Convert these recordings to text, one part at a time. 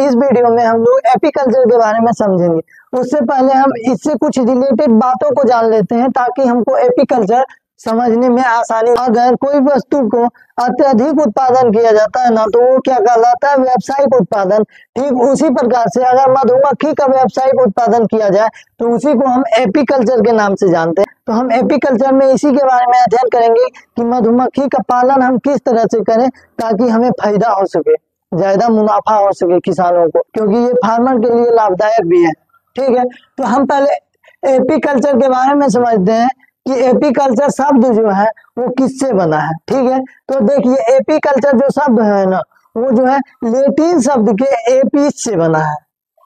इस वीडियो में हम लोग एपीकल्चर के बारे में समझेंगे। उससे पहले हम इससे कुछ रिलेटेड बातों को जान लेते हैं ताकि हमको एपीकल्चर समझने में आसानी। अगर कोई वस्तु को अत्यधिक उत्पादन किया जाता है ना, तो वो क्या कहलाता है? व्यावसायिक उत्पादन। ठीक उसी प्रकार से अगर मधुमक्खी का व्यावसायिक उत्पादन किया जाए तो उसी को हम एपीकल्चर के नाम से जानते हैं। तो हम एपीकल्चर में इसी के बारे में अध्ययन करेंगे कि मधुमक्खी का पालन हम किस तरह से करें ताकि हमें फायदा हो सके, ज्यादा मुनाफा हो सके किसानों को, क्योंकि ये फार्मर के लिए लाभदायक भी है। ठीक है, तो हम पहले एपीकल्चर के बारे में समझते हैं कि एपीकल्चर शब्द जो है वो किससे बना है। ठीक है, तो देखिए एपीकल्चर जो शब्द है ना, वो जो है लैटिन शब्द के एपिस से बना है।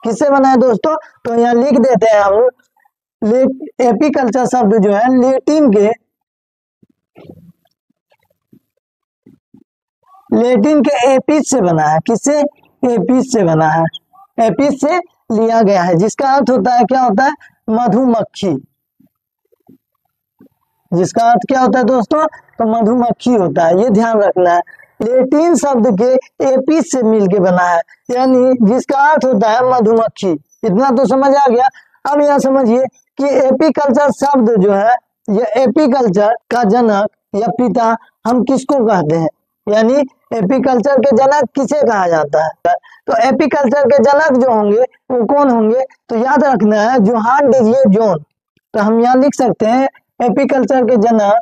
किससे बना है दोस्तों? तो यहाँ लिख देते हैं हम। एपीकल्चर शब्द जो है लैटिन के एपिस से बना है। किससे? एपिस से बना है। एपिस से लिया गया है, जिसका अर्थ होता है, क्या होता है? मधुमक्खी। जिसका अर्थ क्या होता है दोस्तों? तो मधुमक्खी होता है। ये ध्यान रखना है, लैटिन शब्द के एपिस से मिलके बना है, यानी जिसका अर्थ होता है मधुमक्खी। इतना तो समझ आ गया। अब यह समझिए कि एपीकल्चर शब्द जो है, यह एपीकल्चर का जनक या पिता हम किसको कहते हैं, यानी एपीकल्चर के जनक किसे कहा जाता है? तो एपीकल्चर के जनक जो होंगे वो कौन होंगे? तो याद रखना है, जोहान डीजिए जोन। तो हम यहाँ लिख सकते हैं एपीकल्चर के जनक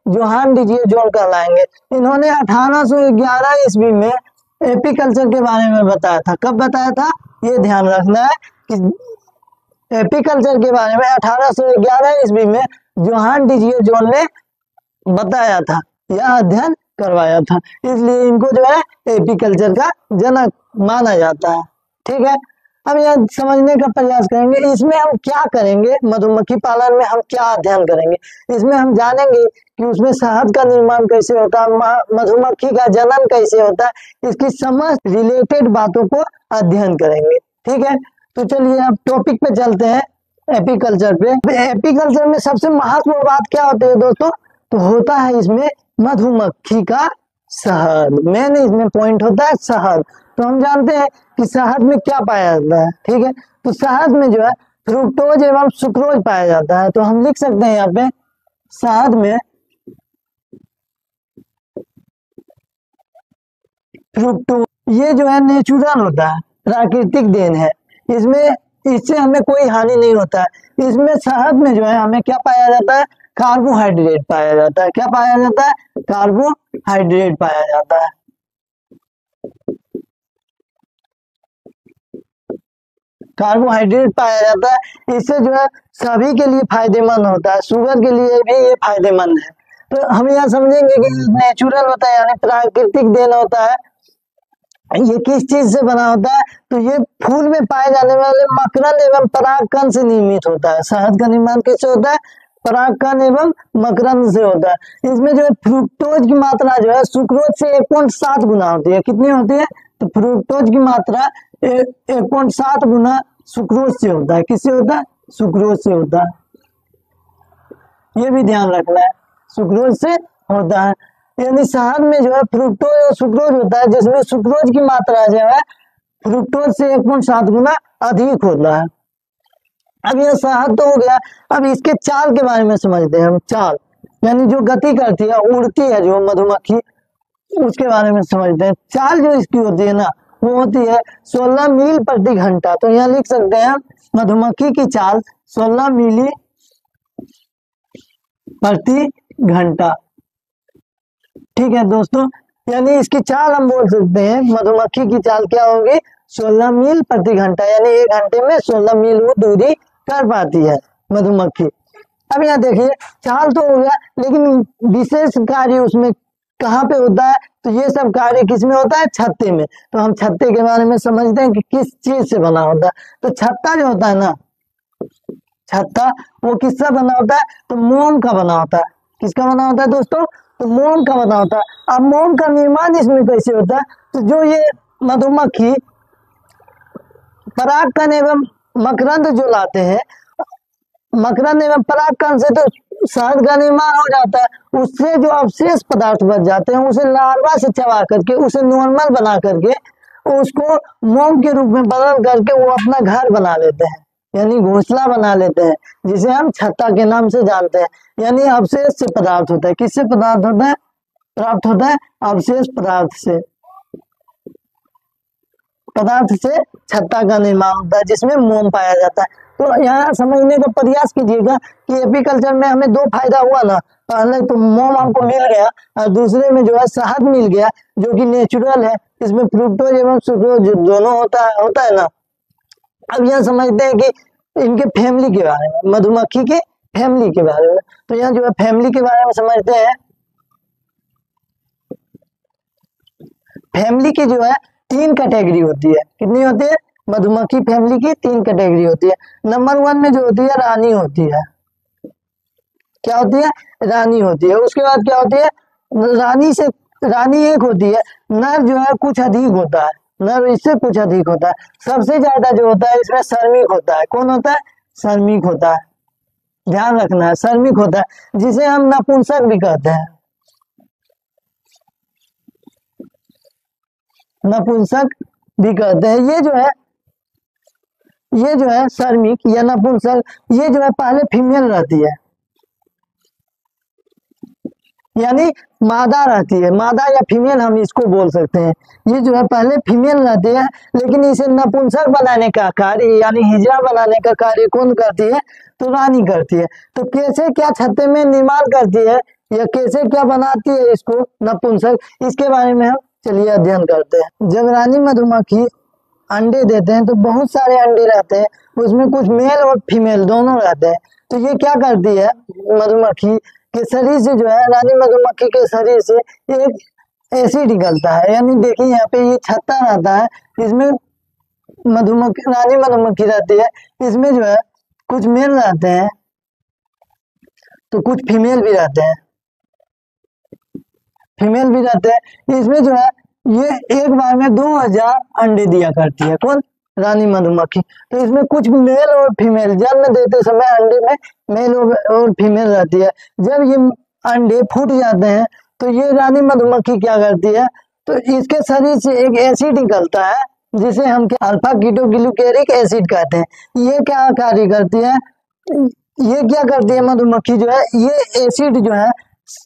जोहान डीजिए जोन कहलाएंगे। इन्होंने 1811 ईस्वी में एपीकल्चर के बारे में बताया था। कब बताया था? ये ध्यान रखना है कि एपीकल्चर के बारे में 1811 ईस्वी में जोहान डीजिए जोन ने बताया था, यह अध्ययन करवाया था, इसलिए इनको जो है एपीकल्चर का जनक माना जाता है। ठीक है, अब यह समझने का प्रयास करेंगे इसमें हम क्या करेंगे, मधुमक्खी पालन में हम क्या अध्ययन करेंगे। इसमें हम जानेंगे कि उसमें शहद का निर्माण कैसे होता है, मधुमक्खी का जनन कैसे होता है, इसकी समस्त रिलेटेड बातों को अध्ययन करेंगे। ठीक है, तो चलिए अब टॉपिक पे चलते हैं, एपीकल्चर पे। एपीकल्चर में सबसे महत्वपूर्ण बात क्या होती है दोस्तों? तो होता है इसमें मधुमक्खी का शहद। मेन इसमें पॉइंट होता है शहद। तो हम जानते हैं कि शहद में क्या पाया जाता है। ठीक है, तो शहद में जो है फ्रुक्टोज एवं सुक्रोज पाया जाता है। तो हम लिख सकते हैं यहाँ पे शहद में फ्रुक्टोज, ये जो है नेचुरल होता है, प्राकृतिक देन है। इससे हमें कोई हानि नहीं होता है। इसमें शहद में जो है हमें क्या पाया जाता है? कार्बोहाइड्रेट पाया जाता है। क्या पाया जाता है? कार्बोहाइड्रेट पाया जाता है। कार्बोहाइड्रेट पाया जाता है। इससे जो है सभी के लिए फायदेमंद होता है, शुगर के लिए भी ये फायदेमंद है। तो हम यह समझेंगे कि नेचुरल होता है, यानी प्राकृतिक देन होता है। ये किस चीज से बना होता है? तो ये फूल में पाए जाने वाले मकरंद एवं परागकण से निर्मित होता है। शहद का निर्माण किससे होता है? परागकण एवं मकरंद से होता है। इसमें जो है फ्रुक्टोज की मात्रा जो है सुक्रोज से 1.7 गुना होती है। कितनी होती है? तो फ्रुक्टोज की मात्रा 1.7 गुना सुक्रोज से होता है। किससे होता है? सुक्रोज से होता है। ये भी ध्यान रखना है, सुक्रोज से होता है। यानी शहद में जो है फ्रुक्टोज और सुक्रोज होता है, जिसमें सुक्रोज की मात्रा जो है फ्रुक्टोज से 1.7 गुना अधिक होता है। अब ये शहद तो हो गया। अब इसके चाल के बारे में समझते हैं हम। चाल यानी जो गति करती है, उड़ती है जो मधुमक्खी, उसके बारे में समझते हैं। चाल जो इसकी होती है ना, वो होती है 16 मील प्रति घंटा। तो यहाँ लिख सकते हैं मधुमक्खी की चाल 16 मील प्रति घंटा। ठीक है दोस्तों, यानी इसकी चाल हम बोल सकते हैं, मधुमक्खी की चाल क्या होगी? 16 मील प्रति घंटा, यानी 1 घंटे में 16 मील वो दूरी कर पाती है मधुमक्खी। अब यहाँ देखिए, चाल तो हो गया, लेकिन विशेष कार्य उसमें कहाँ पे होता है? तो ये सब कार्य किसमें होता है? छत्ते में। तो हम छत्ते के बारे में समझते हैं कि किस चीज से बना होता है। तो छत्ता जो होता है ना, छत्ता वो किससे बना होता है? तो मोम का बना होता है। किसका बना होता है दोस्तों? तो मोम का बना होता है। अब मोम का निर्माण इसमें कैसे होता है? तो जो ये मधुमक्खी परागकण एवं मकरंद जो लाते हैं, मकरंद एवं परागकण से तो शहद का निर्माण हो जाता है। उससे जो अवशेष पदार्थ बच जाते हैं, उसे लार्वा से चबा करके, उसे नॉर्मल बना करके उसको मोम के रूप में बदल करके वो अपना घर बना लेते हैं, यानी घोंसला बना लेते हैं, जिसे हम छत्ता के नाम से जानते हैं। यानी अवशेष से पदार्थ होता है। किससे पदार्थ होता है? प्राप्त होता है अवशेष पदार्थ से। पदार्थ से छत्ता का निर्माण होता है, जिसमें मोम पाया जाता है। तो यहाँ समझने का प्रयास कीजिएगा कि एपीकल्चर में हमें दो फायदा हुआ ना। पहले तो मोम हमको मिल गया और दूसरे में जो है शहद मिल गया, जो कि नेचुरल है। इसमें फ्रुक्टोज एवं सुक्रोज दोनों होता है ना। अब यह समझते हैं कि इनके फैमिली के बारे में, मधुमक्खी के फैमिली के बारे में। तो यहाँ जो है फैमिली के बारे में समझते हैं। फैमिली की जो है 3 कैटेगरी होती है। कितनी होती है? मधुमक्खी फैमिली की 3 कैटेगरी होती है। नंबर 1 में जो होती है रानी होती है। क्या होती है? रानी होती है। उसके बाद क्या होती है? रानी एक होती है। नर जो है कुछ अधिक होता है, नर इससे कुछ अधिक होता है। सबसे ज्यादा जो होता है इसमें श्रमिक होता है। कौन होता है? श्रमिक होता है। ध्यान रखना है, श्रमिक होता है, जिसे हम नपुंसक भी कहते हैं। नपुंसक भी कहते हैं। ये जो है श्रमिक या नपुंसक, ये जो है पहले फीमेल रहती है, यानी मादा रहती है। मादा या फीमेल हम इसको बोल सकते हैं। ये जो है पहले फीमेल रहती है, लेकिन इसे नपुंसक बनाने का कार्य यानी हिजड़ा बनाने का कार्य कौन करती है? तो रानी करती है। तो कैसे क्या छत्ते में निर्माण करती है या कैसे क्या बनाती है इसको नपुंसक, इसके बारे में हम चलिए अध्ययन करते हैं। जब रानी मधुमक्खी अंडे देते हैं तो बहुत सारे अंडे रहते हैं, उसमें कुछ मेल और फीमेल दोनों रहते हैं। तो ये क्या करती है? मधुमक्खी के शरीर से जो है, रानी मधुमक्खी के शरीर से एक एसिड निकलता है। यानी देखिए यहाँ पे ये छत्ता रहता है, इसमें रानी मधुमक्खी रहती है, इसमें जो है कुछ मेल रहते हैं तो कुछ फीमेल भी रहते हैं। इसमें जो है ये एक बार में 2000 अंडे दिया करती है। कौन? रानी मधुमक्खी। तो इसमें कुछ मेल और फीमेल जन्म देते समय अंडे में मेल और फीमेल रहती है। जब ये अंडे फूट जाते हैं तो ये रानी मधुमक्खी क्या करती है? तो इसके शरीर से एक एसिड निकलता है, जिसे हम अल्फा कीटोग्लूकेरिक एसिड कहते हैं। ये क्या कार्य करती है? ये क्या करती है मधुमक्खी जो है, ये एसिड जो है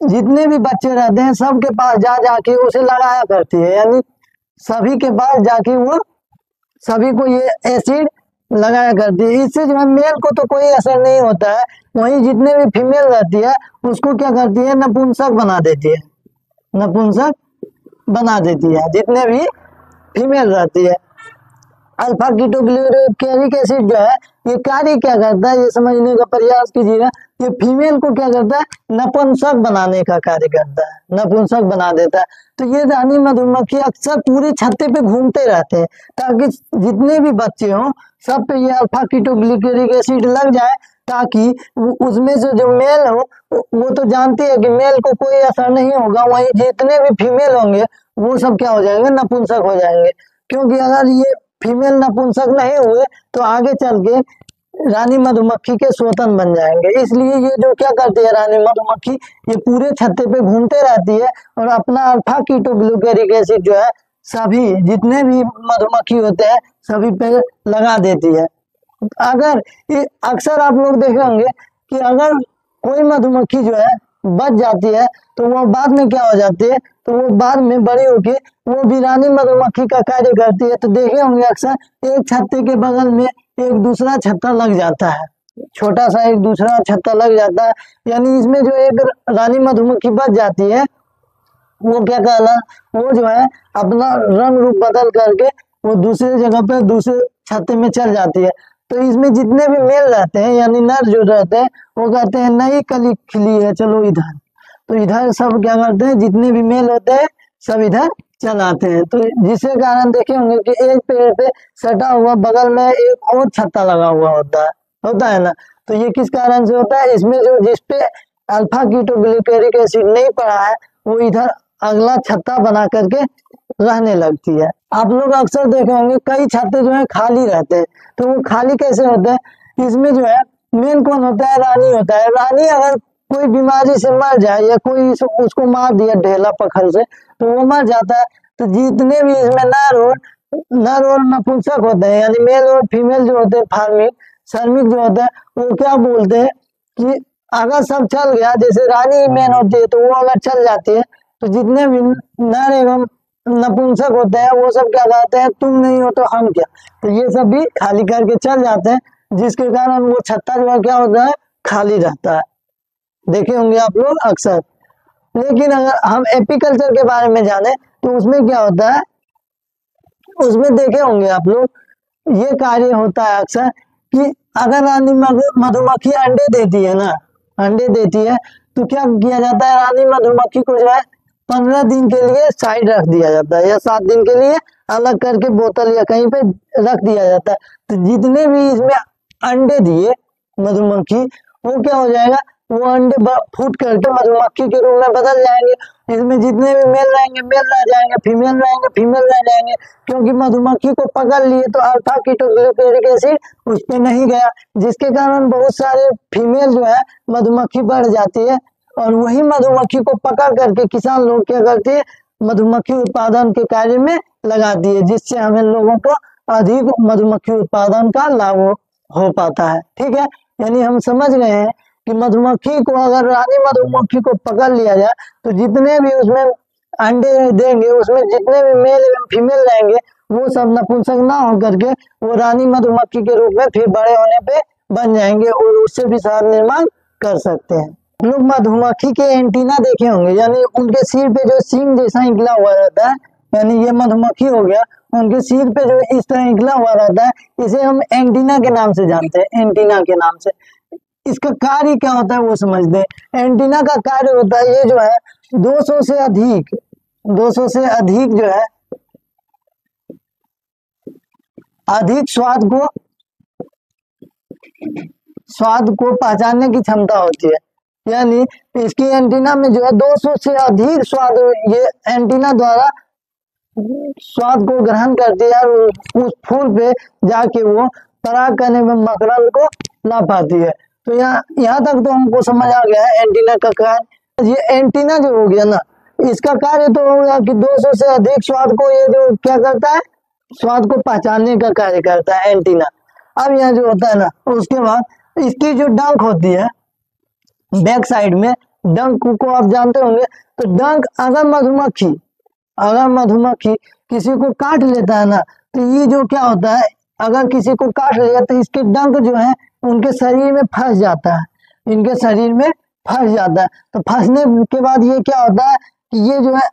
जितने भी बच्चे रहते हैं सबके पास जाके उसे लगाया करती है। यानी सभी के पास जाके वो सभी को ये एसिड लगाया करती है। इससे जो है मेल को तो कोई असर नहीं होता है, वहीं जितने भी फीमेल रहती है उसको क्या करती है? नपुंसक बना देती है। जितने भी फीमेल रहती है। अल्फा कीटोग्लूकेरिक एसिड जो है ये कार्य क्या करता है, ये समझने का प्रयास कीजिएगा। ये फीमेल को क्या करता है? नपुंसक बनाने का कार्य करता है, नपुंसक बना देता है। तो ये रानी मधुमक्खी अक्सर पूरे छत्ते पे घूमते रहते हैं, ताकि जितने भी बच्चे हों सब पे ये अल्फा कीटोग्लूकेरिक एसिड लग जाए, ताकि उसमें से जो मेल हो वो तो जानते हैं कि मेल को कोई असर नहीं होगा, वहीं जितने भी फीमेल होंगे वो सब क्या हो जाएंगे? नपुंसक हो जाएंगे। क्योंकि अगर ये फीमेल नपुंसक नहीं हुए तो आगे चल के रानी मधुमक्खी के स्वतन बन जाएंगे। इसलिए ये जो क्या करती है रानी मधुमक्खी, ये पूरे छत्ते पे घूमते रहती है और अपना अल्फा कीटोग्लूकेरिक एसिड जो है सभी जितने भी मधुमक्खी होते हैं सभी पे लगा देती है। अगर अक्सर आप लोग देखे होंगे कि अगर कोई मधुमक्खी जो है बच जाती है तो वो बाद में क्या हो जाती है? तो वो बाद में बड़ी होके वो भी रानी मधुमक्खी का कार्य करती है। तो देखे होंगे अक्सर एक छत्ते के बगल में एक दूसरा छत्ता लग जाता है, छोटा सा एक दूसरा छत्ता लग जाता है। यानी इसमें जो एक रानी मधुमक्खी बच जाती है वो क्या कहला, वो जो है अपना रंग रूप बदल करके वो दूसरे जगह पे दूसरे छत्ते में चल जाती है। तो इसमें जितने भी मेल रहते हैं यानी नर जो रहते हैं वो कहते हैं नई कली खिली है, चलो इधर। तो इधर सब क्या करते हैं? जितने भी मेल होते हैं सब इधर चल आते हैं। तो जिसके कारण देखे होंगे कि एक पेड़ पे सटा हुआ बगल में एक और छत्ता लगा हुआ होता है ना। तो ये किस कारण से होता है? इसमें जो जिसपे अल्फा कीटोग्लूकेरिक एसिड नहीं पड़ा है वो इधर अगला छत्ता बना करके रहने लगती है। आप लोग अक्सर देखे होंगे कई छत्ते जो है खाली रहते हैं। तो वो खाली कैसे होते हैं? इसमें जो है मेन कौन होता है? रानी होता है। रानी अगर कोई बीमारी से मर जाए या कोई उसको मार दिया ढेला पखल से तो वो मर जाता है। तो जितने भी इसमें नर हो नर और नपुंसक होते हैं, यानी मेल और फीमेल जो होते हैं फार्मिक श्रमिक जो होते हैं, वो क्या बोलते हैं कि अगर सब चल गया, जैसे रानी मेन होती है तो वो अगर चल जाती है तो जितने भी नर एवं नपुंसक होते हैं वो सब क्या कहते हैं, तुम नहीं हो तो हम क्या, तो ये सब भी खाली करके चल जाते हैं, जिसके कारण वो छत्ता जो है क्या होता है, खाली रहता है। देखे होंगे आप लोग अक्सर। लेकिन अगर हम एपीकल्चर के बारे में जाने तो उसमें क्या होता है, उसमें देखे होंगे आप लोग, ये कार्य होता है अक्सर कि अगर रानी मधुमक्खी अंडे देती है ना, अंडे देती है तो क्या किया जाता है, रानी मधुमक्खी को जो है 15 दिन के लिए साइड रख दिया जाता है, या 7 दिन के लिए अलग करके बोतल या कहीं पे रख दिया जाता है। तो जितने भी इसमें अंडे दिए मधुमक्खी, वो क्या हो जाएगा, वो अंडे फूट करके मधुमक्खी के रूप में बदल जाएंगे। इसमें जितने भी मेल रहेंगे मेल रह जाएंगे, फीमेल रहेंगे फीमेल रह जाएंगे, क्योंकि मधुमक्खी को पकड़ लिए तो अल्फा कीटोग्लिसरिक एसिड उस पर नहीं गया, जिसके कारण बहुत सारे फीमेल जो है मधुमक्खी बढ़ जाती है। और वही मधुमक्खी को पकड़ करके किसान लोग क्या करते हैं, मधुमक्खी उत्पादन के कार्य में लगाती है, जिससे हमें लोगों को अधिक मधुमक्खी उत्पादन का लाभ हो पाता है। ठीक है, यानी हम समझ गए हैं कि मधुमक्खी को अगर रानी मधुमक्खी को पकड़ लिया जाए तो जितने भी उसमें अंडे देंगे, उसमें जितने भी मेल एवं फीमेल रहेंगे, वो सब नपुंसक ना होकर के वो रानी मधुमक्खी के रूप में फिर बड़े होने पे बन जाएंगे और उससे भी शहद निर्माण कर सकते हैं। लोग मधुमक्खी के एंटीना देखे होंगे, यानी उनके सिर पे जो सींग जैसा निकला हुआ रहता है, यानी ये मधुमक्खी हो गया, उनके सिर पे जो इस तरह निकला हुआ रहता है, इसे हम एंटीना के नाम से जानते हैं, एंटीना के नाम से। इसका कार्य क्या होता है वो समझते हैं। एंटीना का कार्य होता है, ये जो है 200 से अधिक 200 से अधिक जो है अधिक स्वाद को पहचानने की क्षमता होती है, यानी इसकी एंटीना में जो है 200 से अधिक स्वाद ये एंटीना द्वारा स्वाद को ग्रहण करती है और उस फूल पे जाके वो पराग करने में मकरंद को ला पाती है। तो यहाँ तक तो हमको समझ आ गया है एंटीना का कार्य। ये एंटीना जो हो गया ना, इसका कार्य तो हो गया कि 200 से अधिक स्वाद को ये जो क्या करता है, स्वाद को पहचानने का कार्य करता है एंटीना। अब यहाँ जो होता है ना, उसके बाद इसकी जो डंक होती है बैक साइड में, डंक को आप जानते होंगे, तो डंक अगर मधुमक्खी किसी को काट लेता है ना, तो ये जो क्या होता है, अगर किसी को काट लिया तो इसके डंक जो है उनके शरीर में फंस जाता है, इनके शरीर में फंस जाता है। तो फंसने के बाद ये क्या होता है कि ये जो है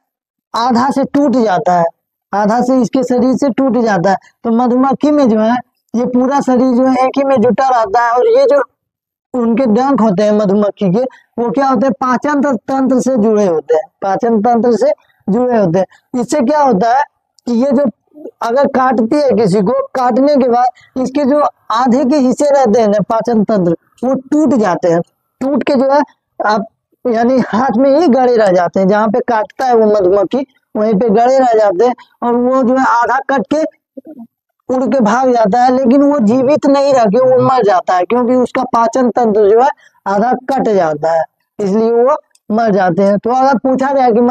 आधा से टूट जाता है, आधा से इसके शरीर से टूट जाता है। तो मधुमक्खी में जो है ये पूरा शरीर जो है एक ही में जुटा रहता है, और ये जो उनके डंक होते हैं मधुमक्खी के, वो क्या होते हैं, पाचन तंत्र से जुड़े होते हैं, पाचन तंत्र से जुड़े होते हैं। इससे क्या होता है कि ये जो अगर काटती है किसी को, काटने के बाद इसके जो आधे के हिस्से रहते हैं ना पाचन तंत्र, वो टूट जाते हैं, टूट के जो है आप यानी हाथ में ही गड़े रह जाते हैं, जहाँ पे काटता है वो मधुमक्खी वहीं पे गड़े रह जाते हैं, और वो जो है आधा कट के उड़ के भाग जाता है, लेकिन वो जीवित नहीं रह के वो मर जाता है, क्योंकि उसका पाचन तंत्र जो है आधा कट जाता है, इसलिए वो मर जाते हैं। तो अगर पूछा जाए कि एक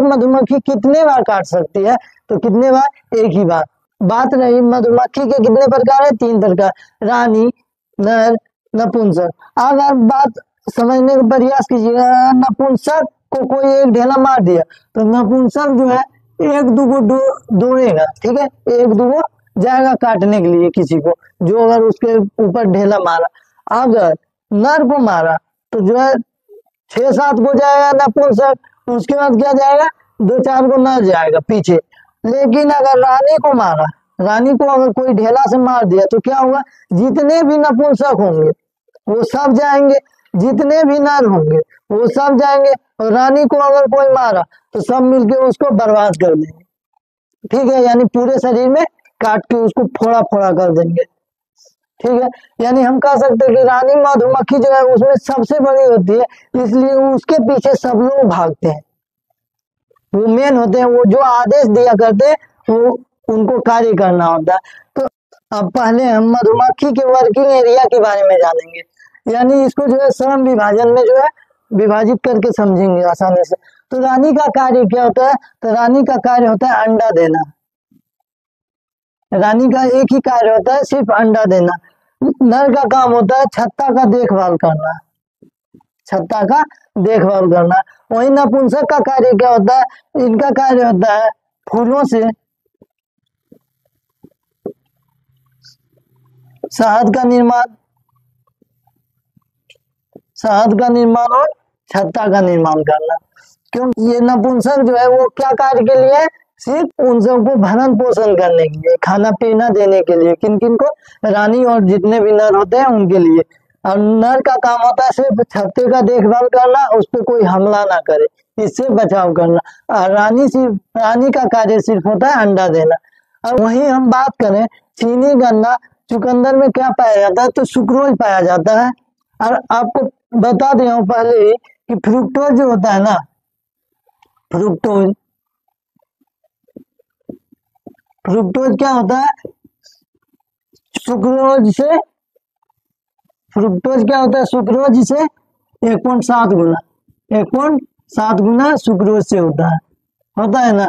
मधुमक्खी कितने बार काट सकती है, तो कितने बार, एक ही बार। बात रही मधुमक्खी के कितने प्रकार है, 3 प्रकार, रानी, नर, नपुंसक। अगर बात समझने का प्रयास कीजिएगा, नपुंसक को कोई एक ढेला मार दिया तो नपुंसक जो है एक दूगो दौड़ेगा, ठीक है, एक दूगो जाएगा काटने के लिए किसी को, जो अगर उसके ऊपर ढेला मारा। अगर नर को मारा तो जो है 6-7 को जाएगा नपुंसक, उसके बाद क्या जाएगा, 2-4 को नर जाएगा पीछे। लेकिन अगर रानी को मारा, रानी को अगर कोई ढेला से मार दिया तो क्या होगा, जितने भी नपुंसक होंगे वो सब जाएंगे, जितने भी नर होंगे वो सब जाएंगे, और रानी को अगर कोई मारा तो सब मिलके उसको बर्बाद कर देंगे। ठीक है, यानी पूरे शरीर में काट के उसको फोड़ा फोड़ा कर देंगे। ठीक है, यानी हम कह सकते हैं कि रानी मधुमक्खी जो है उसमें सबसे बड़ी होती है, इसलिए उसके पीछे सब लोग भागते हैं, वो मेन होते हैं, वो जो आदेश दिया करते हैं वो उनको कार्य करना होता है। तो अब पहले हम मधुमक्खी के वर्किंग एरिया के बारे में जानेंगे, यानी इसको जो है श्रम विभाजन में जो है विभाजित करके समझेंगे आसानी से। तो रानी का कार्य क्या होता है, तो रानी का कार्य होता है अंडा देना, रानी का एक ही कार्य होता है, सिर्फ अंडा देना। नर का काम होता है छत्ता का देखभाल करना, छत्ता का देखभाल करना। वही नपुंसक का कार्य क्या होता है, इनका कार्य होता है फूलों से शहद का निर्माण, शहद का निर्माण और छत्ता का निर्माण करना। क्योंकि ये नपुंसक जो है वो क्या कार्य के लिए, सिर्फ उन सबको भरण पोषण करने के लिए, खाना पीना देने के लिए। किन किन को, रानी और जितने भी नर होते हैं उनके लिए। और नर का काम होता है सिर्फ छत्ते का देखभाल करना, उस पर कोई हमला ना करे, इससे बचाव करना। और रानी का कार्य सिर्फ होता है अंडा देना। और वहीं हम बात करें चीनी, गन्ना, चुकंदर में क्या पाया जाता है, तो सुक्रोज पाया जाता है। और आपको बता दिया हूँ पहले ही कि फ्रुक्टोज जो होता है ना, फ्रुक्टोज फ्रुक्टोज क्या होता है, सुक्रोज से, फ्रुक्टोज क्या होता है, सुक्रोज से 1.7 गुना, 1.7 गुना सुक्रोज से होता है ना।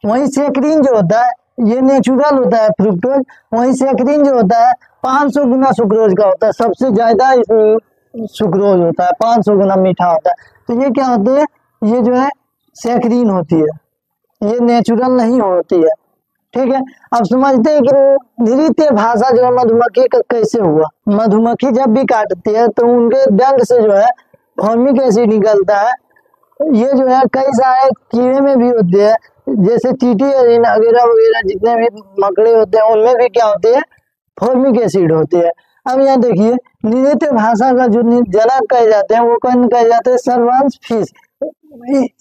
वही सेक्रीन जो होता है ये नेचुरल होता है फ्रुक्टोज, वही सेक्रीन जो होता है 500 गुना सुक्रोज का होता है, सबसे ज्यादा इसमें सुक्रोज होता है, 500 गुना मीठा होता है। तो ये क्या होते हैं, ये जो है सेक्रीन होती है, ये नेचुरल नहीं होती है। ठीक है, अब समझते हैं कि नृत्य भाषा जो है मधुमक्खी का कैसे हुआ। मधुमक्खी जब भी काटती है तो उनके डंक से जो है फॉर्मिक एसिड निकलता है। ये जो है कई सारे कीड़े में भी होते हैं, जैसे चींटी वगैरह वगैरह जितने भी मकड़े होते हैं उनमें भी क्या होती है, फॉर्मिक एसिड होती है। अब यहाँ देखिए नृत्य भाषा का जो जनक कहे जाते हैं वो कौन कहे जाते हैं, सर्वांश फिश।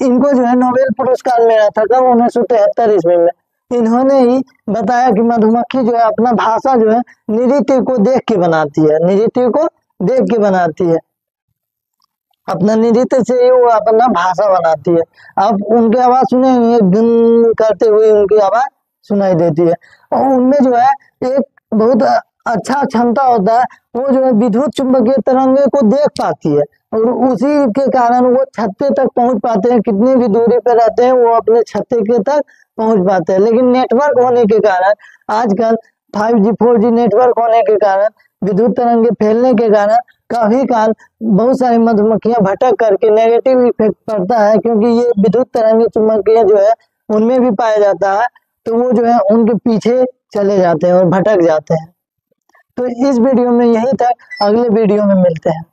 इनको जो है नोबेल पुरस्कार मिला था कब, 1973 ईस्वी में। इन्होंने ही बताया कि मधुमक्खी जो है अपना भाषा जो है नृत्य को देख के बनाती है, नृत्य को देख के बनाती है, अपना नृत्य से ही वो अपना भाषा बनाती है। आप उनकी आवाज सुनेंगे, गुन करते हुए उनकी आवाज सुनाई देती है। और उनमें जो है एक बहुत अच्छा क्षमता होता है, वो जो है विद्युत चुंबकीय तरंगे को देख पाती है, और उसी के कारण वो छत्ते तक पहुंच पाते हैं। कितनी भी दूरी पर रहते हैं वो अपने छत्ते के तक पहुंच पाते हैं। लेकिन नेटवर्क होने के कारण आजकल 5G 4G नेटवर्क होने के कारण, विद्युत तरंगे फैलने के कारण काफी काल बहुत सारी मधुमक्खियां भटक करके नेगेटिव इफेक्ट पड़ता है, क्योंकि ये विद्युत तरंगे चुंबकीय जो है उनमें भी पाया जाता है, तो वो जो है उनके पीछे चले जाते हैं और भटक जाते हैं। तो इस वीडियो में यही तक, अगले वीडियो में मिलते हैं।